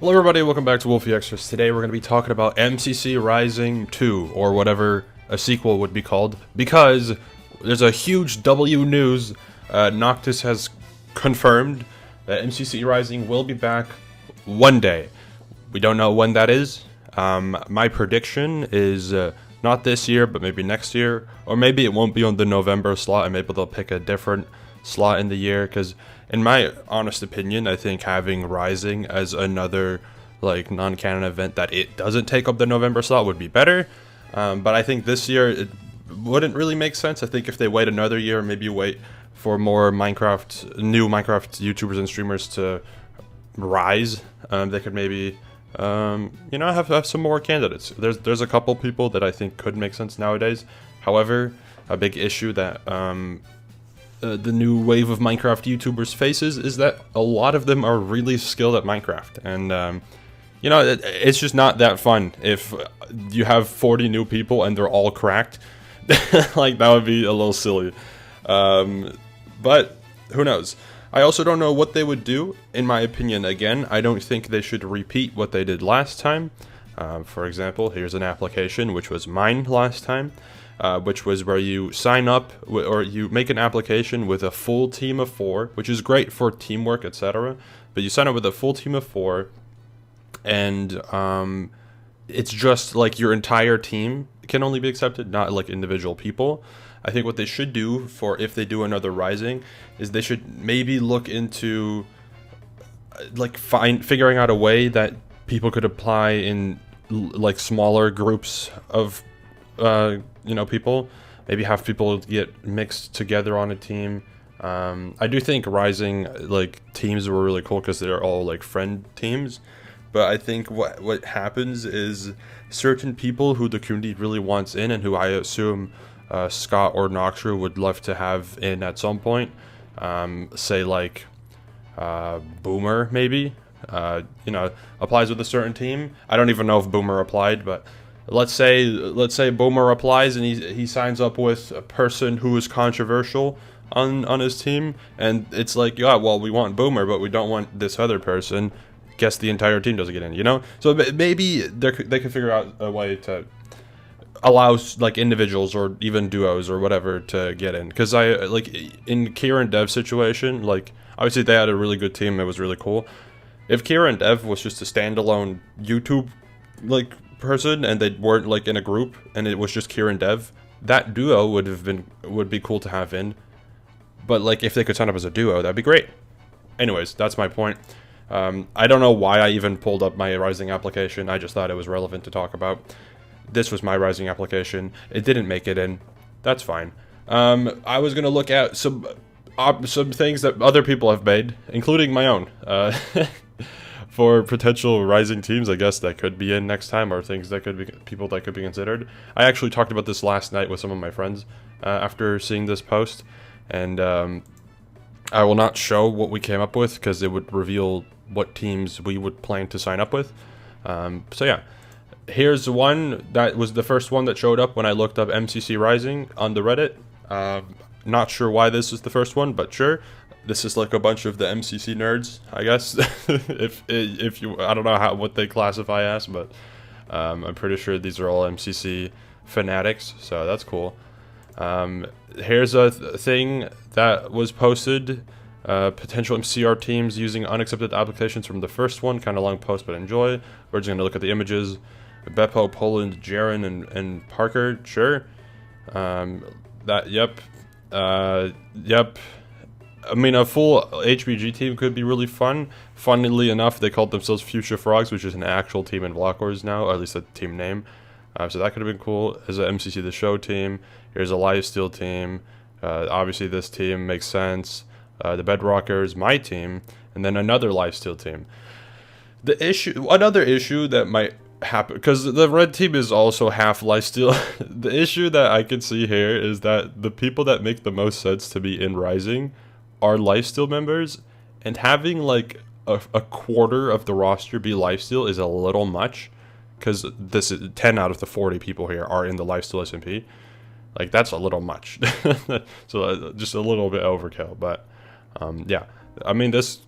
Hello everybody, welcome back to Wolfeei Extras. Today we're going to be talking about MCC Rising 2, or whatever a sequel would be called, because there's a huge W news. Noctis has confirmed that MCC Rising will be back one day. We don't know when that is. My prediction is not this year, but maybe next year, or maybe it won't be on the November slot, and maybe they'll pick a different slot in the year, because in my honest opinion, I think having Rising as another like non-canon event that it doesn't take up the November slot would be better. But I think this year it wouldn't really make sense. I think if they wait another year, maybe wait for more new Minecraft YouTubers and streamers to rise, they could maybe have some more candidates. There's a couple people that I think could make sense nowadays. However, a big issue that the new wave of Minecraft YouTubers faces is that a lot of them are really skilled at Minecraft, and it's just not that fun if you have 40 new people and they're all cracked. Like, that would be a little silly, but who knows. I also don't know what they would do. In my opinion, again, I don't think they should repeat what they did last time. For example, here's an application which was mine last time, which was where you sign up or you make an application with a full team of 4, which is great for teamwork, etc. But you sign up with a full team of 4, and it's just like your entire team can only be accepted, not like individual people. I think what they should do for if they do another Rising is they should maybe look into like figuring out a way that people could apply in like smaller groups of people. Maybe have people get mixed together on a team. I do think Rising like teams were really cool because they're all like friend teams. But I think what happens is certain people who the community really wants in, and who I assume Scott or Noxcrew would love to have in at some point, say like Boomer maybe, applies with a certain team. I don't even know if Boomer applied, but let's say Boomer applies and he signs up with a person who is controversial on his team, and it's like, yeah, well, we want Boomer, but we don't want this other person. Guess the entire team doesn't get in, So maybe they could figure out a way to allow like individuals or even duos or whatever to get in. Because I like in Kira and Dev's situation, like obviously they had a really good team. It was really cool. If Kira and Dev was just a standalone YouTube like person and they weren't like in a group and it was just Kira and Dev, that duo would be cool to have in. But like if they could sign up as a duo, that'd be great. Anyways, that's my point. I don't know why I even pulled up my Rising application. I just thought it was relevant to talk about. This was my Rising application. It didn't make it in. That's fine. I was gonna look at some things that other people have made, including my own, for potential Rising teams. I guess that could be in next time, or things that could be people that could be considered. I actually talked about this last night with some of my friends after seeing this post, and I will not show what we came up with because it would reveal what teams we would plan to sign up with. So yeah, here's one that was the first one that showed up when I looked up MCC Rising on the Reddit. Not sure why this is the first one, but sure. This is like a bunch of the MCC nerds, I guess. if you, I don't know what they classify as, but I'm pretty sure these are all MCC fanatics, so that's cool. Here's a thing that was posted. Potential MCR teams using unaccepted applications from the first one. Kind of long post, but enjoy. We're just going to look at the images. Beppo, Poland, Jaren, and Parker. Sure. Yep. I mean, a full HBG team could be really fun. Funnily enough, they called themselves Future Frogs, which is an actual team in Block Wars now, or at least a team name. So that could have been cool. As a MCC The Show team. Here's a Lifesteal team. Obviously, this team makes sense. The Bedrockers, my team, and then another Lifesteal team. Another issue that might happen, because the red team is also half Lifesteal. The issue that I can see here is that the people that make the most sense to be in Rising are Lifesteal members, and having like a quarter of the roster be Lifesteal is a little much, because this is 10 out of the 40 people here are in the Lifesteal SMP. Like, that's a little much. So just a little bit overkill, but yeah, I mean, this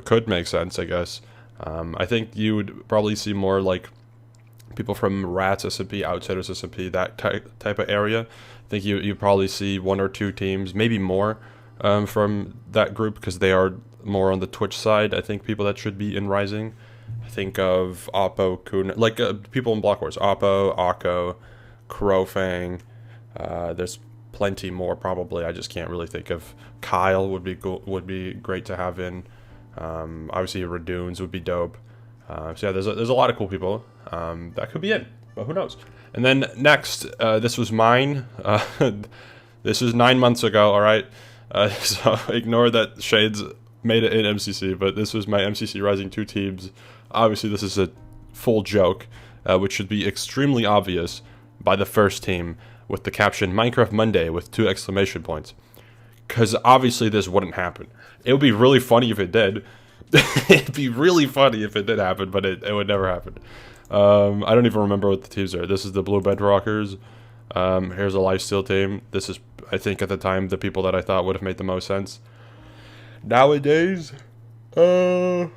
could make sense, I guess. I think you would probably see more like people from Rats SMP, Outsiders SMP, that type of area. I think you probably see 1 or 2 teams, maybe more, from that group, because they are more on the Twitch side. I think people that should be in Rising. I think of Oppo, Kun, like people in Block Wars, Oppo, Akko, Crowfang. There's plenty more probably. I just can't really think of. Kyle would be cool, would be great to have in. Obviously Radoons would be dope. So yeah, there's a lot of cool people that could be in, but who knows? And then next, this was mine. This was 9 months ago. All right, so ignore that Shades made it in MCC, but this was my MCC Rising 2 teams. Obviously, this is a full joke, which should be extremely obvious by the first team with the caption Minecraft Monday with 2 exclamation points. Because obviously this wouldn't happen. It would be really funny if it did. It'd be really funny if it did happen, but it would never happen. I don't even remember what the teams are. This is the Blue Bedrockers. Here's a Lifesteal team. This is, I think at the time, the people that I thought would have made the most sense. Nowadays, I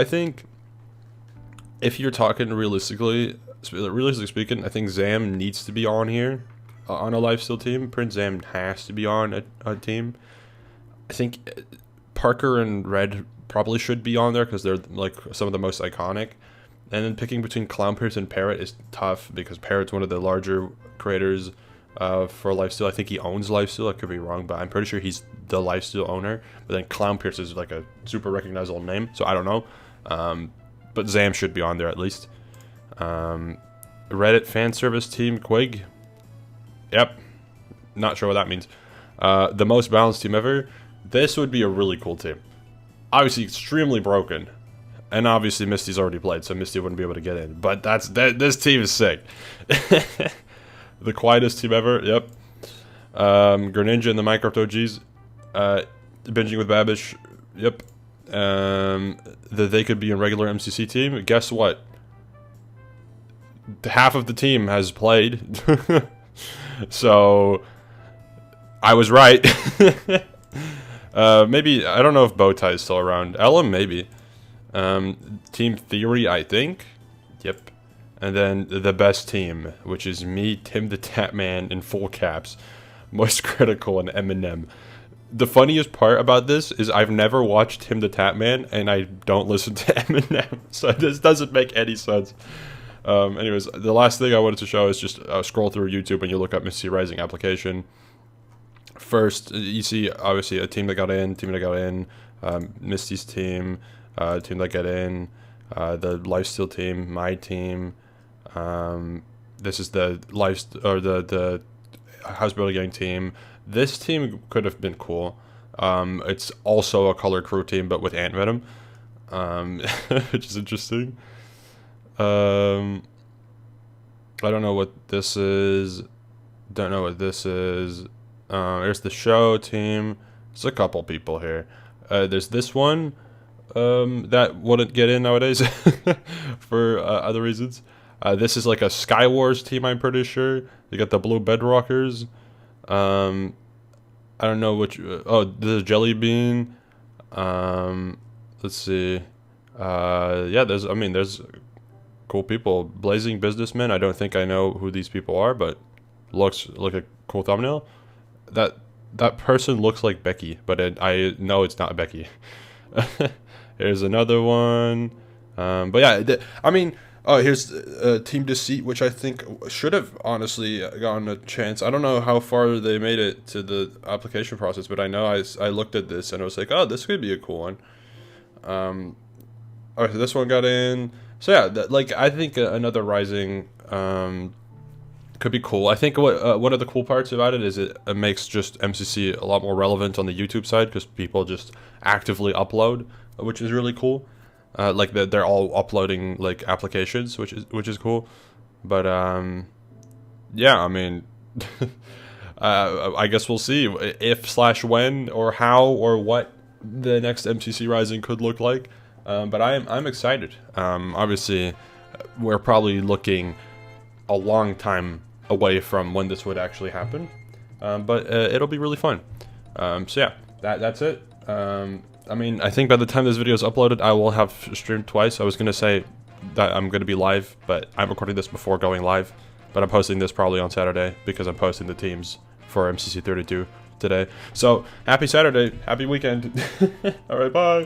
think if you're talking realistically speaking, I think Zam needs to be on here, on a Lifesteal team. Prince Zam has to be on a team. I think Parker and Red probably should be on there because they're like some of the most iconic. And then picking between Clownpierce and Parrot is tough because Parrot's one of the larger creators for Lifesteal. I think he owns Lifesteal. I could be wrong, but I'm pretty sure he's the Lifesteal owner. But then Clownpierce is like a super recognizable name, so I don't know. But Zam should be on there at least. Reddit fan service team Quig. Yep. Not sure what that means. The most balanced team ever. This would be a really cool team. Obviously extremely broken. And obviously Misty's already played, so Misty wouldn't be able to get in. But this team is sick. The quietest team ever. Yep. Greninja and the Minecraft OGs. Binging with Babish. Yep. They could be in regular MCC team. Guess what? Half of the team has played. So I was right. Maybe, I don't know if Bowtie is still around. Ellum, maybe. Team Theory, I think. Yep. And then the best team, which is me, Tim the Tatman in full caps, Most Critical, and Eminem. The funniest part about this is I've never watched Tim the Tatman, and I don't listen to Eminem, so this doesn't make any sense. Anyways, the last thing I wanted to show is just scroll through YouTube and you look up MCC Rising application. First, you see obviously a team that got in, Misty's team, team that got in, the Lifesteal team, my team. This is the the House Builder Gang team. This team could have been cool. It's also a Color Crew team, but with Ant Venom, which is interesting. I don't know what this is. There's the show team. There's a couple people here. There's this one that wouldn't get in nowadays for other reasons. This is like a Sky Wars team, I'm pretty sure. You got the Blue Bedrockers. I don't know which. Oh, the Jelly Bean. Let's see. Yeah, there's cool people. Blazing Businessmen. I don't think I know who these people are, but looks like a cool thumbnail. That person looks like Becky, but I know it's not Becky. Here's another one. But yeah, here's Team Deceit, which I think should have honestly gotten a chance. I don't know how far they made it to the application process, but I know I looked at this and I was like, oh, this could be a cool one. Alright, so this one got in. So yeah, I think another Rising could be cool. I think one of the cool parts about it is it makes just MCC a lot more relevant on the YouTube side because people just actively upload, which is really cool. They're all uploading like applications, which is cool. But yeah, I mean, I guess we'll see if/when or how or what the next MCC Rising could look like. But I'm excited. Obviously, we're probably looking a long time away from when this would actually happen. But it'll be really fun. So yeah, that's it. I mean, I think by the time this video is uploaded, I will have streamed twice. I was going to say that I'm going to be live, but I'm recording this before going live. But I'm posting this probably on Saturday because I'm posting the teams for MCC 32 today. So, happy Saturday. Happy weekend. Alright, bye.